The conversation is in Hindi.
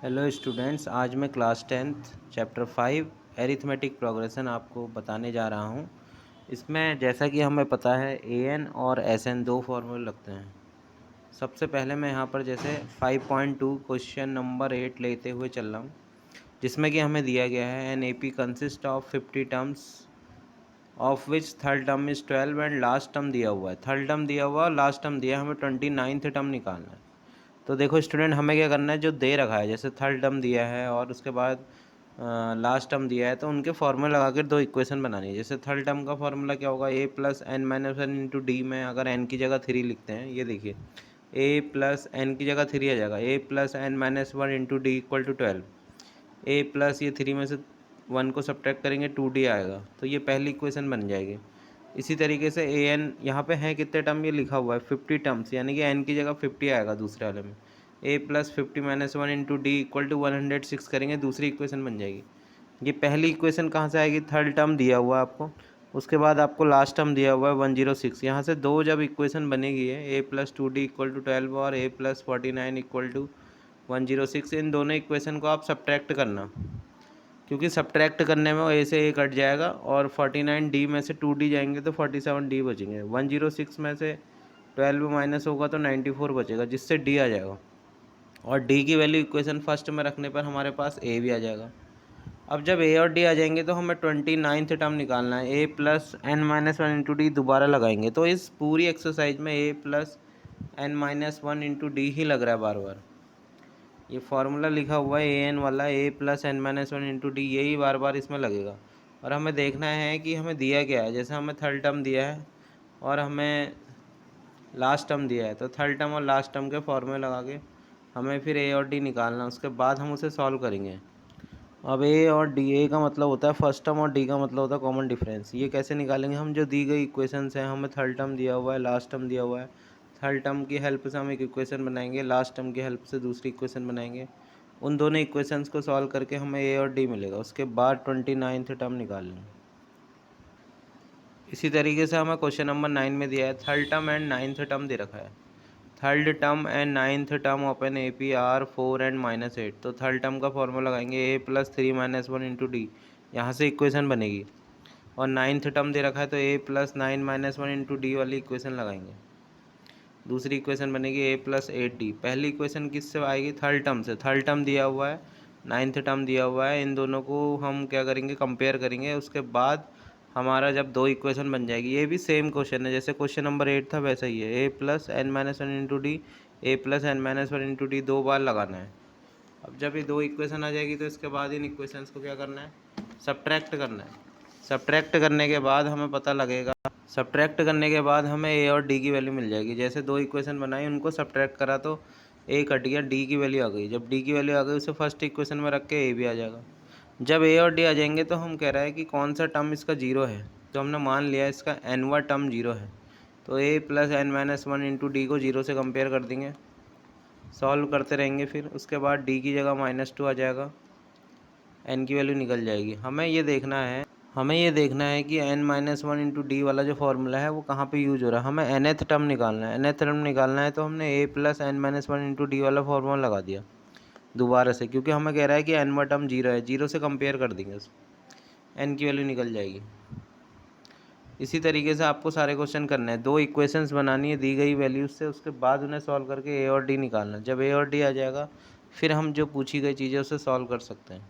हेलो स्टूडेंट्स, आज मैं class 10th chapter 5 arithmetic progression आपको बताने जा रहा हूँ। इसमें जैसा कि हमें पता है an और sn दो फार्मूले लगते हैं। सबसे पहले मैं यहाँ पर जैसे 5.2 क्वेश्चन नंबर 8 लेते हुए चल रहा हूँ, जिसमें कि हमें दिया गया है an AP consist of 50 terms of which third term is 12 and last term दिया हुआ है। थर्ड टर्म दिया हुआ, लास्ट टर्म दिया, हमें 29th टर्म निकालना है। तो देखो स्टूडेंट, हमें क्या करना है, जो दे रखा है जैसे थर्ड टर्म दिया है और उसके बाद लास्ट टर्म दिया है, तो उनके फॉर्मूला लगा कर दो इक्वेशन बनानी है। जैसे थर्ड टर्म का फॉर्मूला क्या होगा, a plus N minus one into d में अगर n की जगह 3 लिखते हैं, ये देखिए a प्लस एन की जगह 3 आ जाएगा, a plus N minus one into d equal to 12। a plus ये 3 में से 1 को सब्ट्रैक्ट करेंगे 2d आएगा, तो ये पहली इक्वेशन बन जाएगी। इसी तरीके से ए एन यहाँ पे है कितने टर्म, ये लिखा हुआ है 50 टर्म्स, यानी कि एन की जगह 50 आएगा दूसरे वाले में। a plus 50 minus one into d equal to 106 करेंगे, दूसरी इक्वेशन बन जाएगी। ये पहली इक्वेशन कहाँ से आएगी, थर्ड टर्म दिया हुआ है आपको, उसके बाद आपको लास्ट टर्म दिया हुआ है 106। यहाँ से दो जब इक्वेशन बनेगी है a plus 2d equal to 12 और a प्लस 49 इक्वल टू 106, इन दोनों इक्वेशन को आप सब्ट्रैक्ट करना, क्योंकि सब्ट्रैक्ट करने में वो ए से ए कट जाएगा और 49 डी में से 2d जाएंगे तो 47 डी बचेंगे। 106 में से 12 माइनस होगा तो 94 बचेगा, जिससे डी आ जाएगा, और डी की वैल्यू इक्वेशन फर्स्ट में रखने पर हमारे पास ए भी आ जाएगा। अब जब ए और डी आ जाएंगे तो हमें 29th टर्म निकालना है। A plus N minus one into D दोबारा लगाएंगे, तो इस पूरी एक्सरसाइज में A plus N minus one into D ही लग रहा है बार बार। ये फार्मूला लिखा हुआ है ए एन वाला, a plus N minus one into d, यही बार बार इसमें लगेगा। और हमें देखना है कि हमें दिया क्या है, जैसे हमें थर्ड टर्म दिया है और हमें लास्ट टर्म दिया है, तो थर्ड टर्म और लास्ट टर्म के फॉर्मूले लगा के हमें फिर a और d निकालना, उसके बाद हम उसे सॉल्व करेंगे। अब a और d, a का मतलब होता है फर्स्ट टर्म और d का मतलब होता है कॉमन डिफरेंस। ये कैसे निकालेंगे हम, जो दी गई इक्वेशंस हैं, हमें थर्ड टर्म दिया हुआ है, लास्ट टर्म दिया हुआ है, थर्ड टर्म की हेल्प से हम एक इक्वेशन बनाएंगे, लास्ट टर्म की हेल्प से दूसरी इक्वेशन बनाएंगे। उन दोनों इक्वेशंस को सॉल्व करके हमें ए और डी मिलेगा, उसके बाद 29th टर्म निकाल लेंगे। इसी तरीके से हमें क्वेश्चन नंबर 9 में दिया है third term and ninth term दे रखा है। Third term and ninth term open A P are 4 and -8, तो थर्ड टर्म का फॉर्मूला लगाएंगे a plus 3 minus one into D, यहाँ से इक्वेशन बनेगी। और नाइन्थ टर्म दे रखा है तो a plus 9 minus one into D वाली इक्वेशन लगाएंगे, दूसरी इक्वेशन बनेगी a प्लस 8d। पहली इक्वेशन किससे आएगी, थर्ड टर्म से। थर्ड टर्म दिया हुआ है, नाइन्थ टर्म दिया हुआ है, इन दोनों को हम क्या करेंगे, कंपेयर करेंगे। उसके बाद हमारा जब दो इक्वेशन बन जाएगी, ये भी सेम क्वेश्चन है जैसे क्वेश्चन नंबर 8 था वैसा ही है, a plus N minus one into d, a plus N minus one into d, दो बार लगाना है। अब जब ये दो इक्वेशन आ जाएगी तो इसके बाद इन इक्वेशंस को क्या करना है, सब्ट्रैक्ट करना है। सब्ट्रैक्ट करने के बाद हमें पता लगेगा, सब्ट्रैक्ट करने के बाद हमें ए और डी की वैल्यू मिल जाएगी। जैसे दो इक्वेशन बनाई, उनको सब्ट्रैक्ट करा तो ए कट गया, डी की वैल्यू आ गई। जब डी की वैल्यू आ गई, उसे फर्स्ट इक्वेशन में रख के ए भी आ जाएगा। जब ए और डी आ जाएंगे तो हम कह रहे हैं कि कौन सा टर्म इसका जीरो है, तो हमने मान लिया इसका एनवा टर्म जीरो है, तो A plus N minus one into D को जीरो से कंपेयर कर देंगे, सॉल्व करते रहेंगे। फिर उसके बाद डी की जगह -2 आ जाएगा, एन की वैल्यू निकल जाएगी। हमें ये देखना है कि n minus one into d वाला जो फॉर्मूला है वो कहाँ पे यूज हो रहा है। हमें nth टर्म निकालना है, nth टर्म निकालना है तो हमने a plus N minus one into d वाला फॉर्मूला लगा दिया दोबारा से, क्योंकि हमें कह रहा है कि nवा टर्म जीरो है, जीरो से कंपेयर कर देंगे, n की वैल्यू निकल जाएगी। इसी तरीके से आपको सारे क्वेश्चन करने हैं, दो इक्वेशंस बनानी है दी गई वैल्यूज से, उसके बाद उन्हें सॉल्व करके a और d निकालना। जब a और d आ जाएगा, फिर हम जो पूछी गई चीज़ें उसे सॉल्व कर सकते हैं।